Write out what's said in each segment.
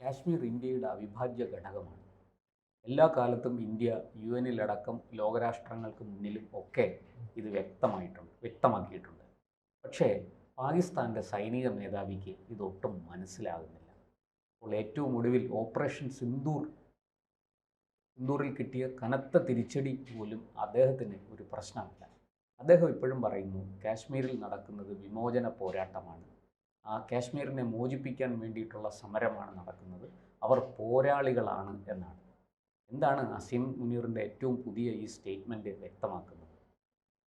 കാശ്മീർ ഇന്ത്യയുടെ അവിഭാജ്യ ഘടകമാണ്. എല്ലാ കാലത്തും ഇന്ത്യ യുഎന്നിലടക്കം ലോകരാഷ്ട്രങ്ങൾക്ക് മുന്നിലും ഒക്കെ ഇത് വ്യക്തമാക്കിയിട്ടുണ്ട്. പക്ഷേ പാകിസ്ഥാൻ്റെ സൈനിക മേധാവിക്ക് ഇതൊട്ടും മനസ്സിലാകുന്നില്ല. അപ്പോൾ ഏറ്റവും ഒടുവിൽ ഓപ്പറേഷൻ സിന്ദൂറിൽ കിട്ടിയ കനത്ത തിരിച്ചടി പോലും അദ്ദേഹത്തിന് ഒരു പ്രശ്നമല്ല. അദ്ദേഹം ഇപ്പോഴും പറയുന്നു കാശ്മീരിൽ നടക്കുന്നത് വിമോചന പോരാട്ടമാണ്, ആ കാശ്മീരിനെ മോചിപ്പിക്കാൻ വേണ്ടിയിട്ടുള്ള സമരമാണ് നടക്കുന്നത്, അവർ പോരാളികളാണ് എന്നാണ്. എന്താണ് അസീം മുനീറിൻ്റെ ഏറ്റവും പുതിയ ഈ സ്റ്റേറ്റ്മെൻറ്റ് വ്യക്തമാക്കുന്നത്?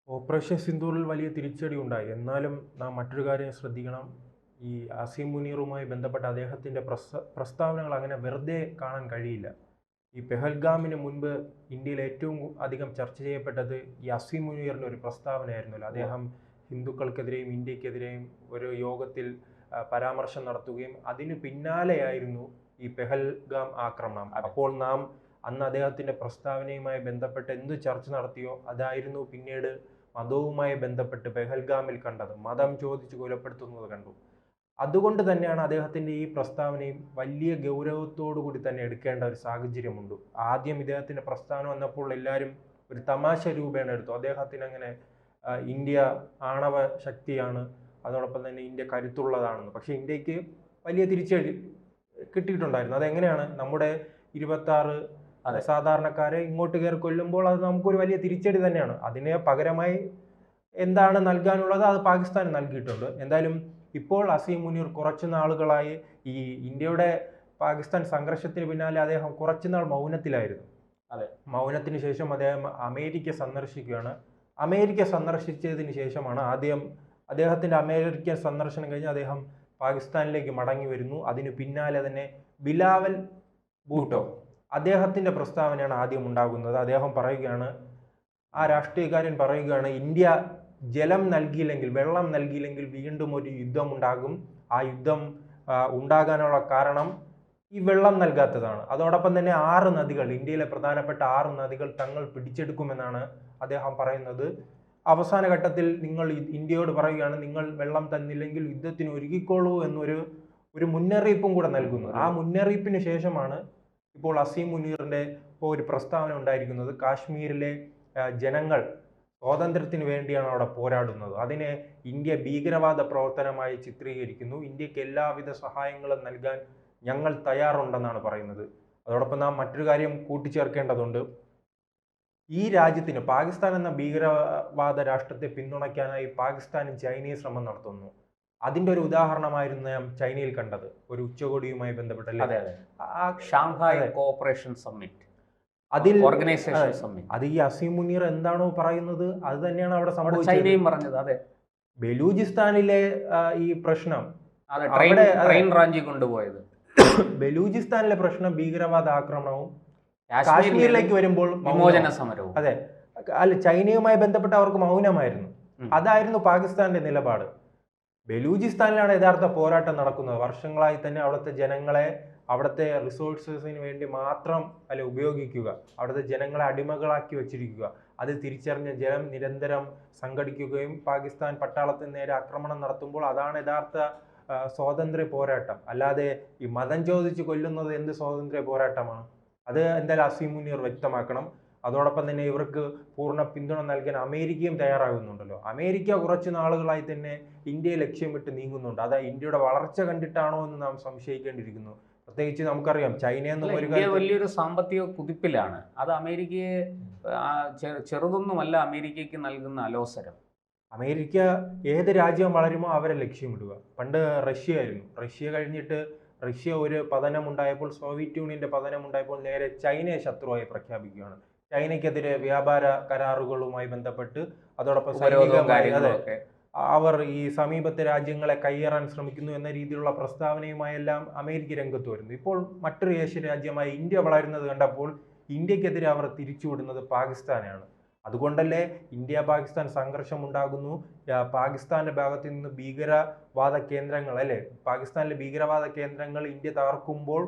ഓപ്പറേഷൻ സിന്ദൂറിൽ വലിയ തിരിച്ചടി ഉണ്ടായി. എന്നാലും നാം മറ്റൊരു കാര്യം ശ്രദ്ധിക്കണം. ഈ അസീം മുനീറുമായി ബന്ധപ്പെട്ട അദ്ദേഹത്തിൻ്റെ പ്രസ്താവനകൾ അങ്ങനെ വെറുതെ കാണാൻ കഴിയില്ല. ഈ പെഹൽഗാമിന് മുൻപ് ഇന്ത്യയിൽ ഏറ്റവും അധികം ചർച്ച ചെയ്യപ്പെട്ടത് ഈ അസീം മുനീറിൻ്റെ ഒരു പ്രസ്താവനയായിരുന്നല്ലോ. അദ്ദേഹം ഹിന്ദുക്കൾക്കെതിരെയും ഇന്ത്യക്കെതിരെയും ഒരു യോഗത്തിൽ പരാമർശം നടത്തുകയും അതിന് പിന്നാലെയായിരുന്നു ഈ പെഹൽഗാം ആക്രമണം. അപ്പോൾ നാം അന്ന് അദ്ദേഹത്തിൻ്റെ പ്രസ്താവനയുമായി ബന്ധപ്പെട്ട് എന്ത് ചർച്ച നടത്തിയോ അതായിരുന്നു പിന്നീട് മതവുമായി ബന്ധപ്പെട്ട് പെഹൽഗാമിൽ കണ്ടത്. മതം ചോദിച്ച് കൊലപ്പെടുത്തുന്നത് കണ്ടു. അതുകൊണ്ട് തന്നെയാണ് അദ്ദേഹത്തിൻ്റെ ഈ പ്രസ്താവനയും വലിയ ഗൗരവത്തോടു കൂടി തന്നെ എടുക്കേണ്ട ഒരു സാഹചര്യമുണ്ട്. ആദ്യം ഇദ്ദേഹത്തിൻ്റെ പ്രസ്താവന വന്നപ്പോൾ എല്ലാവരും ഒരു തമാശ രൂപേണ എടുത്തു. അദ്ദേഹത്തിന് അങ്ങനെ ഇന്ത്യ ആണവ ശക്തിയാണ്, അതോടൊപ്പം തന്നെ ഇന്ത്യ കരുത്തുള്ളതാണെന്ന്. പക്ഷേ ഇന്ത്യക്ക് വലിയ തിരിച്ചടി കിട്ടിയിട്ടുണ്ടായിരുന്നു. അതെങ്ങനെയാണ്? നമ്മുടെ 26 സാധാരണക്കാരെ ഇങ്ങോട്ട് കയറി കൊല്ലുമ്പോൾ അത് നമുക്കൊരു വലിയ തിരിച്ചടി തന്നെയാണ്. അതിന് പകരമായി എന്താണ് നൽകാനുള്ളത് അത് പാകിസ്ഥാൻ നൽകിയിട്ടുണ്ട്. എന്തായാലും ഇപ്പോൾ അസീം മുനീർ കുറച്ചു നാളുകളായി ഈ ഇന്ത്യയുടെ പാകിസ്ഥാൻ സംഘർഷത്തിന് പിന്നാലെ അദ്ദേഹം കുറച്ചുനാൾ മൗനത്തിലായിരുന്നു. മൗനത്തിന് ശേഷം അദ്ദേഹം അമേരിക്ക സന്ദർശിക്കുകയാണ്. അമേരിക്ക സന്ദർശിച്ചതിന് ശേഷമാണ് അദ്ദേഹത്തിൻ്റെ അമേരിക്കൻ സന്ദർശനം കഴിഞ്ഞ് അദ്ദേഹം പാകിസ്ഥാനിലേക്ക് മടങ്ങി വരുന്നു. അതിന് പിന്നാലെ തന്നെ ബിലാവൽ ഭൂട്ടോ അദ്ദേഹത്തിൻ്റെ പ്രസ്താവനയാണ് ആദ്യം ഉണ്ടാകുന്നത്. അദ്ദേഹം പറയുകയാണ്, ആ രാഷ്ട്രീയക്കാരൻ പറയുകയാണ്, ഇന്ത്യ ജലം നൽകിയില്ലെങ്കിൽ, വെള്ളം നൽകിയില്ലെങ്കിൽ വീണ്ടും ഒരു യുദ്ധം ഉണ്ടാകും. ആ യുദ്ധം ഉണ്ടാകാനുള്ള കാരണം ഈ വെള്ളം നൽകാത്തതാണ്. അതോടൊപ്പം തന്നെ 6 നദികൾ, ഇന്ത്യയിലെ പ്രധാനപ്പെട്ട 6 നദികൾ തങ്ങൾ പിടിച്ചെടുക്കുമെന്നാണ് അദ്ദേഹം പറയുന്നത്. അവസാന ഘട്ടത്തിൽ നിങ്ങൾ ഇന്ത്യയോട് പറയുകയാണ്, നിങ്ങൾ വെള്ളം തന്നില്ലെങ്കിൽ യുദ്ധത്തിന് ഒരുക്കിക്കോളൂ എന്നൊരു മുന്നറിയിപ്പും കൂടെ നൽകുന്നു. ആ മുന്നറിയിപ്പിന് ശേഷമാണ് ഇപ്പോൾ അസീം മുനീറിൻ്റെ ഒരു പ്രസ്താവന ഉണ്ടായിരിക്കുന്നത്. കാശ്മീരിലെ ജനങ്ങൾ സ്വാതന്ത്ര്യത്തിന് വേണ്ടിയാണ് അവിടെ പോരാടുന്നത്, അതിനെ ഇന്ത്യ ഭീകരവാദ പ്രവർത്തനമായി ചിത്രീകരിക്കുന്നു, ഇന്ത്യക്ക് എല്ലാവിധ സഹായങ്ങളും നൽകാൻ ഞങ്ങൾ തയ്യാറുണ്ടെന്നാണ് പറയുന്നത്. അതോടൊപ്പം നാം മറ്റൊരു കാര്യം കൂട്ടിച്ചേർക്കേണ്ടതുണ്ട്. ഈ രാജ്യത്തിന്, പാകിസ്ഥാൻ എന്ന ഭീകരവാദ രാഷ്ട്രത്തെ പിന്തുണയ്ക്കാനായി പാകിസ്ഥാനും ചൈനയും ശ്രമം നടത്തുന്നു. അതിൻ്റെ ഒരു ഉദാഹരണമായിരുന്നു നാം ചൈനയിൽ കണ്ടത്, ഒരു ഉച്ചകോടിയുമായി ബന്ധപ്പെട്ടല്ലേ, ഷാങ്ഹായ് കോഓപ്പറേഷൻ സമ്മിറ്റ്, അത് ഈ അസീം മുനീർ എന്താണോ പറയുന്നത് അത് തന്നെയാണ് അവിടെ സംഭവിച്ചത്. ചൈനയും പറഞ്ഞത് അതെ. ബലൂചിസ്ഥാനിലെ ഈ പ്രശ്നം, ട്രെയിൻ റാഞ്ചി കൊണ്ടുപോയത്, ബലൂചിസ്ഥാനിലെ പ്രശ്നം ഭീകരവാദ ആക്രമണവും, കാശ്മീരിലേക്ക് വരുമ്പോൾ വിമോചന സമരവും. അതെ, അല്ല, ചൈനയുമായി ബന്ധപ്പെട്ട് അവർക്ക് മൗനമായിരുന്നു. അതായിരുന്നു പാകിസ്ഥാന്റെ നിലപാട്. ബലൂചിസ്ഥാനിലാണ് യഥാർത്ഥ പോരാട്ടം നടക്കുന്നത്. വർഷങ്ങളായി തന്നെ അവിടുത്തെ ജനങ്ങളെ അവിടുത്തെ റിസോഴ്സസിന് വേണ്ടി മാത്രം ഉപയോഗിക്കുക, അവിടുത്തെ ജനങ്ങളെ അടിമകളാക്കി വച്ചിരിക്കുക. അത് തിരിച്ചറിഞ്ഞ ജനം നിരന്തരം സംഘടിക്കുകയും പാകിസ്ഥാൻ പട്ടാളത്തിന് നേരെ ആക്രമണം നടത്തുമ്പോൾ അതാണ് യഥാർത്ഥ സ്വാതന്ത്ര്യ പോരാട്ടം. അല്ലാതെ ഈ മതം ചോദിച്ച് കൊല്ലുന്നത് എന്ത് സ്വാതന്ത്ര്യ പോരാട്ടമാണ്? അത് എന്തായാലും അസീം മുനീർ വ്യക്തമാക്കണം. അതോടൊപ്പം തന്നെ ഇവർക്ക് പൂർണ്ണ പിന്തുണ നൽകാൻ അമേരിക്കയും തയ്യാറാകുന്നുണ്ടല്ലോ. അമേരിക്ക കുറച്ച് നാളുകളായി തന്നെ ഇന്ത്യയെ ലക്ഷ്യമിട്ട് നീങ്ങുന്നുണ്ട്. അത് ഇന്ത്യയുടെ വളർച്ച കണ്ടിട്ടാണോ എന്ന് നാം സംശയിക്കേണ്ടിയിരിക്കുന്നു. പ്രത്യേകിച്ച് നമുക്കറിയാം ചൈന വലിയൊരു സാമ്പത്തിക കുതിപ്പിലാണ്. അത് അമേരിക്കയെ ചെറുതൊന്നുമല്ല അമേരിക്കയ്ക്ക് നൽകുന്ന അലോസരം. അമേരിക്ക ഏത് രാജ്യം വളരുമോ അവരെ ലക്ഷ്യമിടുക. പണ്ട് റഷ്യ ആയിരുന്നു. റഷ്യ കഴിഞ്ഞിട്ട് റഷ്യ ഒരു പതനമുണ്ടായപ്പോൾ, സോവിയറ്റ് യൂണിയന്റെ പതനമുണ്ടായപ്പോൾ നേരെ ചൈനയെ ശത്രുവായി പ്രഖ്യാപിക്കുകയാണ്. ചൈനയ്ക്കെതിരെ വ്യാപാര കരാറുകളുമായി ബന്ധപ്പെട്ട് അതോടൊപ്പം അവർ ഈ സമീപത്തെ രാജ്യങ്ങളെ കയ്യേറാൻ ശ്രമിക്കുന്നു എന്ന രീതിയിലുള്ള പ്രസ്താവനയുമായെല്ലാം അമേരിക്ക രംഗത്ത് വരുന്നു. ഇപ്പോൾ മറ്റൊരു ഏഷ്യൻ രാജ്യമായ ഇന്ത്യ വളരുന്നത് കണ്ടപ്പോൾ ഇന്ത്യക്കെതിരെ അവർ തിരിച്ചുവിടുന്നത് പാകിസ്ഥാനാണ്. അതുകൊണ്ടല്ലേ ഇന്ത്യ പാകിസ്ഥാൻ സംഘർഷം ഉണ്ടാകുന്നു. പാകിസ്ഥാന്റെ ഭാഗത്ത് നിന്ന് ഭീകരവാദ കേന്ദ്രങ്ങൾ, പാകിസ്ഥാനിലെ ഭീകരവാദ കേന്ദ്രങ്ങൾ ഇന്ത്യ തകർക്കുമ്പോൾ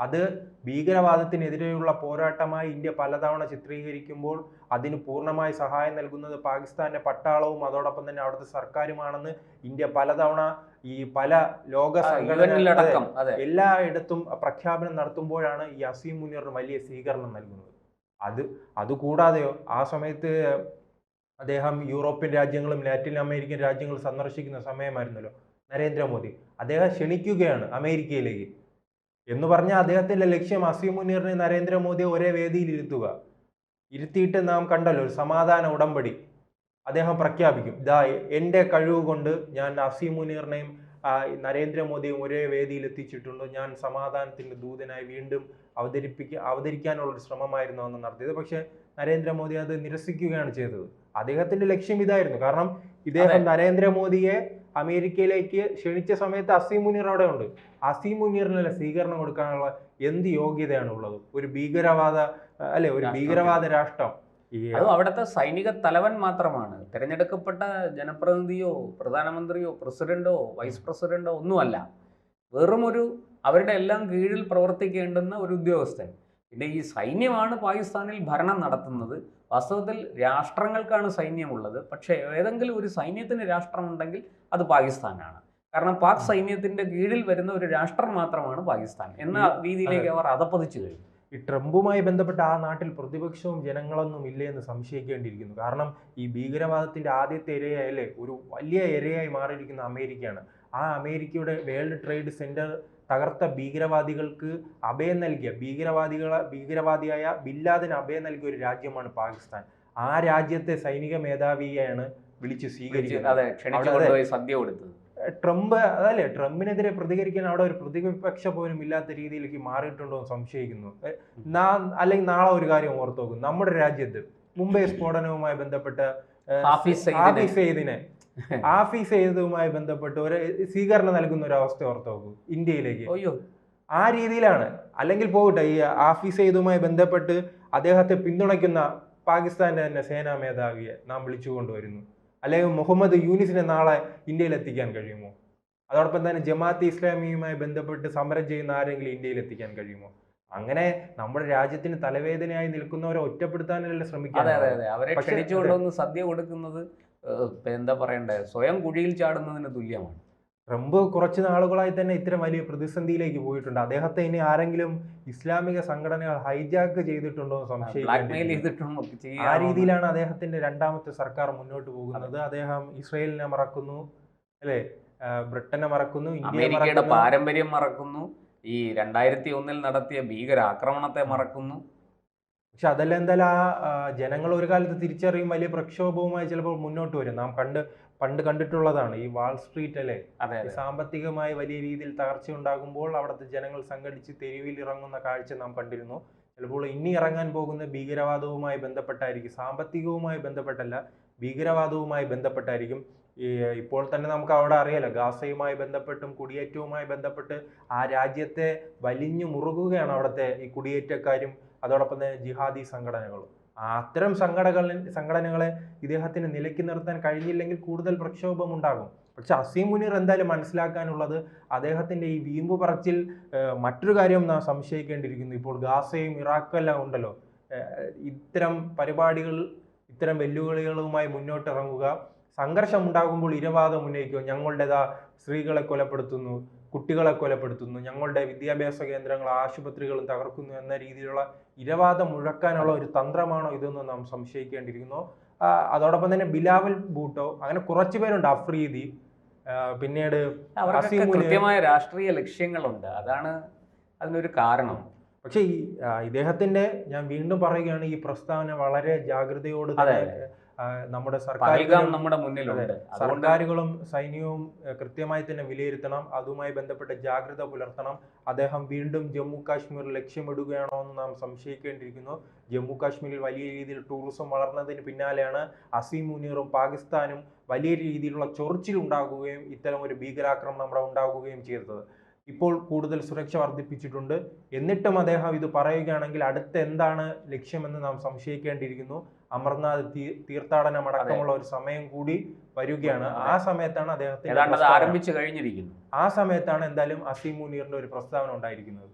അത് ഭീകരവാദത്തിനെതിരെയുള്ള പോരാട്ടമായി ഇന്ത്യ പലതവണ ചിത്രീകരിക്കുമ്പോൾ അതിന് പൂർണ്ണമായി സഹായം നൽകുന്നത് പാകിസ്ഥാന്റെ പട്ടാളവും അതോടൊപ്പം തന്നെ അവിടുത്തെ സർക്കാരുമാണെന്ന് ഇന്ത്യ പലതവണ ഈ പല ലോക യുഎന്നിലടക്കം, അതെ, എല്ലായിടത്തും പ്രഖ്യാപനം നടത്തുമ്പോഴാണ് ഈ അസീം മുനീറിന് വലിയ സ്വീകരണം നൽകുന്നത്. അതുകൂടാതെയോ ആ സമയത്ത് അദ്ദേഹം യൂറോപ്യൻ രാജ്യങ്ങളും ലാറ്റിൻ അമേരിക്കൻ രാജ്യങ്ങളും സന്ദർശിക്കുന്ന സമയമായിരുന്നല്ലോ നരേന്ദ്രമോദി. അദ്ദേഹം ക്ഷണിക്കുകയാണ് അമേരിക്കയിലേക്ക്. എന്ന് പറഞ്ഞാൽ അദ്ദേഹത്തിന്റെ ലക്ഷ്യം അസീം മുനീറിനെ നരേന്ദ്രമോദിയെ ഒരേ വേദിയിൽ ഇരുത്തിയിട്ട് നാം കണ്ടല്ലോ ഒരു സമാധാന ഉടമ്പടി അദ്ദേഹം പ്രഖ്യാപിക്കും. എൻ്റെ കഴിവ് കൊണ്ട് ഞാൻ അസീം മുനീറിനെയും നരേന്ദ്രമോദിയും ഒരേ വേദിയിൽ എത്തിച്ചിട്ടുണ്ട്, ഞാൻ സമാധാനത്തിന്റെ ദൂതനായി വീണ്ടും അവതരിക്കാനുള്ളൊരു ശ്രമമായിരുന്നു അന്ന് നടത്തിയത്. പക്ഷെ നരേന്ദ്രമോദി അത് നിരസിക്കുകയാണ് ചെയ്തത്. അദ്ദേഹത്തിന്റെ ലക്ഷ്യം ഇതായിരുന്നു. കാരണം ഇദ്ദേഹം നരേന്ദ്രമോദിയെ അമേരിക്കയിലേക്ക് ക്ഷണിച്ച സമയത്ത് അസീം മുനീർ അവിടെ ഉണ്ട്. അസീം മുനീറിനുള്ള സ്വീകരണം കൊടുക്കാനുള്ള എന്ത് യോഗ്യതയാണ് ഉള്ളത്? ഒരു ഭീകരവാദ രാഷ്ട്രം. അത് അവിടുത്തെ സൈനിക തലവൻ മാത്രമാണ്. തിരഞ്ഞെടുക്കപ്പെട്ട ജനപ്രതിനിധിയോ പ്രധാനമന്ത്രിയോ പ്രസിഡന്റോ വൈസ് പ്രസിഡന്റോ ഒന്നുമല്ല. വെറുമൊരു അവരുടെ എല്ലാം കീഴിൽ പ്രവർത്തിക്കേണ്ടുന്ന ഒരു ഉദ്യോഗസ്ഥൻ. പിന്നെ ഈ സൈന്യമാണ് പാകിസ്ഥാനിൽ ഭരണം നടത്തുന്നത്. വാസ്തവത്തിൽ രാഷ്ട്രങ്ങൾക്കാണ് സൈന്യമുള്ളത്. പക്ഷേ ഏതെങ്കിലും ഒരു സൈന്യത്തിന് രാഷ്ട്രമുണ്ടെങ്കിൽ അത് പാകിസ്ഥാനാണ്. കാരണം പാക് സൈന്യത്തിന്റെ കീഴിൽ വരുന്ന ഒരു രാഷ്ട്രം മാത്രമാണ് പാകിസ്ഥാൻ എന്ന രീതിയിലേക്ക് അവർ അധപ്പതിച്ചു കഴിഞ്ഞു. ഈ ട്രംപുമായി ബന്ധപ്പെട്ട ആ നാട്ടിൽ പ്രതിപക്ഷവും ജനങ്ങളൊന്നും ഇല്ലേ എന്ന് സംശയിക്കേണ്ടിയിരിക്കുന്നു. കാരണം ഈ ഭീകരവാദത്തിന്റെ ആദ്യത്തെ ഇരയായല്ലേ ഒരു വലിയ ഇരയായി മാറിയിരിക്കുന്ന അമേരിക്കയാണ്. ആ അമേരിക്കയുടെ വേൾഡ് ട്രേഡ് സെന്റർ തകർത്ത ഭീകരവാദികൾക്ക് അഭയം നൽകിയ ഭീകരവാദിയായ ബില്ലാദിന് അഭയം നൽകിയ ഒരു രാജ്യമാണ് പാകിസ്ഥാൻ. ആ രാജ്യത്തെ സൈനിക മേധാവിയെയാണ് വിളിച്ച് സ്വീകരിക്കുന്നത്. സദ്യ കൊടുത്തത് ട്രംപിനെതിരെ പ്രതികരിക്കാൻ അവിടെ ഒരു പ്രതിപക്ഷ പോലും ഇല്ലാത്ത രീതിയിലേക്ക് മാറിയിട്ടുണ്ടോ എന്ന് സംശയിക്കുന്നു. അല്ലെങ്കിൽ നാളെ ഒരു കാര്യം ഓർത്തു നോക്കും, നമ്മുടെ രാജ്യത്ത് മുംബൈ സ്ഫോടനവുമായി ബന്ധപ്പെട്ട ആഫീസ് സെയ്ദുമായി ബന്ധപ്പെട്ട് ഒരു സ്വീകരണം നൽകുന്ന ഒരു അവസ്ഥ ഓർത്തു നോക്കൂ ഇന്ത്യയിലേക്ക്. ആ രീതിയിലാണ്. അല്ലെങ്കിൽ പോകട്ടെ, ഈ ആഫീസ് സെയ്ദുമായി ബന്ധപ്പെട്ട് അദ്ദേഹത്തെ പിന്തുണയ്ക്കുന്ന പാകിസ്ഥാന്റെ തന്നെ സേനാ മേധാവിയെ നാം വിളിച്ചുകൊണ്ടുവരുന്നു. അല്ലെങ്കിൽ മുഹമ്മദ് യൂനിസിനെ നാളെ ഇന്ത്യയിൽ എത്തിക്കാൻ കഴിയുമോ? അതോടൊപ്പം തന്നെ ജമാഅത്തെ ഇസ്ലാമിയുമായി ബന്ധപ്പെട്ട് സമരം ചെയ്യുന്ന ആരെങ്കിലും ഇന്ത്യയിൽ എത്തിക്കാൻ കഴിയുമോ? അങ്ങനെ നമ്മുടെ രാജ്യത്തിന് തലവേദനയായി നിൽക്കുന്നവരെ ഒറ്റപ്പെടുത്താനല്ലേ ശ്രമിക്കുന്നത്. അവരെ ക്ഷണിച്ചുകൊണ്ടൊന്ന് സദ്യ കൊടുക്കുന്നത് എന്താ പറയണ്ടേ, സ്വയം കുഴിയിൽ ചാടുന്നതിന് തുല്യമാണ്. ട്രംപ് കുറച്ച് നാളുകളായി തന്നെ ഇത്തരം വലിയ പ്രതിസന്ധിയിലേക്ക് പോയിട്ടുണ്ട്. അദ്ദേഹത്തെ ഇനി ആരെങ്കിലും ഇസ്ലാമിക സംഘടനകൾ ഹൈജാക്ക് ചെയ്തിട്ടുണ്ടോ എന്ന് സംശയിക്കുന്നുണ്ടോ. ആ രീതിയിലാണ് അദ്ദേഹത്തിന്റെ രണ്ടാമത്തെ സർക്കാർ മുന്നോട്ട് പോകുന്നത്. അദ്ദേഹം ഇസ്രയേലിനെ മറക്കുന്നു, അല്ലെ, ബ്രിട്ടനെ മറക്കുന്നു, ഇന്ത്യയുടെ പാരമ്പര്യം മറക്കുന്നു, ഈ 2001 നടത്തിയ ഭീകരാക്രമണത്തെ മറക്കുന്നു. പക്ഷെ അതെല്ലാം എന്തായാലും ആ ജനങ്ങൾ ഒരു കാലത്ത് തിരിച്ചറിയും, വലിയ പ്രക്ഷോഭവുമായി ചിലപ്പോൾ മുന്നോട്ട് വരും. നാം പണ്ട് കണ്ടിട്ടുള്ളതാണ് ഈ വാൾ സ്ട്രീറ്റ്, അല്ലെ, സാമ്പത്തികമായി വലിയ രീതിയിൽ തകർച്ച ഉണ്ടാകുമ്പോൾ അവിടുത്തെ ജനങ്ങൾ സംഘടിച്ച് തെരുവിൽ ഇറങ്ങുന്ന കാഴ്ച നാം കണ്ടിരുന്നു. ചിലപ്പോൾ ഇനി ഇറങ്ങാൻ പോകുന്ന ഭീകരവാദവുമായി ബന്ധപ്പെട്ടായിരിക്കും, സാമ്പത്തികവുമായി ബന്ധപ്പെട്ടല്ല, ഭീകരവാദവുമായി ബന്ധപ്പെട്ടായിരിക്കും. ഇപ്പോൾ തന്നെ നമുക്ക് അവിടെ അറിയാലോ, ഗാസയുമായി ബന്ധപ്പെട്ടും കുടിയേറ്റവുമായി ബന്ധപ്പെട്ട് ആ രാജ്യത്തെ വലിഞ്ഞു മുറുകുകയാണ് അവിടുത്തെ ഈ കുടിയേറ്റക്കാരും അതോടൊപ്പം തന്നെ ജിഹാദി സംഘടനകളും. അത്തരം സംഘടനകളെ ഇദ്ദേഹത്തിന് നിലയ്ക്ക് നിർത്താൻ കഴിഞ്ഞില്ലെങ്കിൽ കൂടുതൽ പ്രക്ഷോഭം ഉണ്ടാകും. പക്ഷെ അസീം മുനീർ എന്തായാലും മനസ്സിലാക്കാനുള്ളത്, അദ്ദേഹത്തിന്റെ ഈ വീമ്പ് പറച്ചിൽ മറ്റൊരു കാര്യം നാം സംശയിക്കേണ്ടിയിരിക്കുന്നു. ഇപ്പോൾ ഗാസയും ഇറാഖും എല്ലാം ഉണ്ടല്ലോ, ഇത്തരം പരിപാടികൾ, ഇത്തരം വെല്ലുവിളികളുമായി മുന്നോട്ടിറങ്ങുക, സംഘർഷം ഉണ്ടാകുമ്പോൾ ഇരവാദം ഉന്നയിക്കുക, ഞങ്ങളുടേതാ സ്ത്രീകളെ കൊലപ്പെടുത്തുന്നു, കുട്ടികളെ കൊലപ്പെടുത്തുന്നു, ഞങ്ങളുടെ വിദ്യാഭ്യാസ കേന്ദ്രങ്ങൾ ആശുപത്രികളും തകർക്കുന്നു എന്ന രീതിയിലുള്ള ഇരവാദം മുഴക്കാനുള്ള ഒരു തന്ത്രമാണോ ഇതെന്ന് നാം സംശയിക്കേണ്ടിയിരിക്കുന്നു. അതോടൊപ്പം തന്നെ ബിലാവൽ ഭൂട്ടോ, അങ്ങനെ കുറച്ചു പേരുണ്ട്, അഫ്രീദി, പിന്നീട് കൃത്യമായ രാഷ്ട്രീയ ലക്ഷ്യങ്ങളുണ്ട്. അതാണ് അതിനൊരു കാരണം. പക്ഷെ ഇദ്ദേഹത്തിന്റെ, ഞാൻ വീണ്ടും പറയുകയാണ്, ഈ പ്രസ്താവന വളരെ ജാഗ്രതയോട് തന്നെ നമ്മുടെ സർക്കാരുകളും സൈന്യവും കൃത്യമായി തന്നെ വിലയിരുത്തണം. അതുമായി ബന്ധപ്പെട്ട ജാഗ്രത പുലർത്തണം. അദ്ദേഹം വീണ്ടും ജമ്മു കാശ്മീർ ലക്ഷ്യമിടുകയാണോ എന്ന് നാം സംശയിക്കേണ്ടിയിരിക്കുന്നു. ജമ്മു കാശ്മീരിൽ വലിയ രീതിയിൽ ടൂറിസം വളർന്നതിന് പിന്നാലെയാണ് അസീം മുനീറും പാകിസ്ഥാനും വലിയ രീതിയിലുള്ള ചൊറിച്ചിൽ ഉണ്ടാകുകയും ഇത്തരം ഒരു ഭീകരാക്രമണം അവിടെ ഉണ്ടാകുകയും ചെയ്തത്. ഇപ്പോൾ കൂടുതൽ സുരക്ഷ വർദ്ധിപ്പിച്ചിട്ടുണ്ട്. എന്നിട്ടും അദ്ദേഹം ഇത് പറയുകയാണെങ്കിൽ അടുത്ത എന്താണ് ലക്ഷ്യമെന്ന് നാം സംശയിക്കേണ്ടിയിരിക്കുന്നു. അമർനാഥ് തീർത്ഥാടനം അടക്കമുള്ള ഒരു സമയം കൂടി വരികയാണ്. ആ സമയത്താണ് അദ്ദേഹത്തിന് ആരംഭിച്ചു കഴിഞ്ഞിരിക്കുന്നു. ആ സമയത്താണ് എന്തായാലും അസീം മുനീറിന്റെ ഒരു പ്രസ്താവന ഉണ്ടായിരിക്കുന്നത്.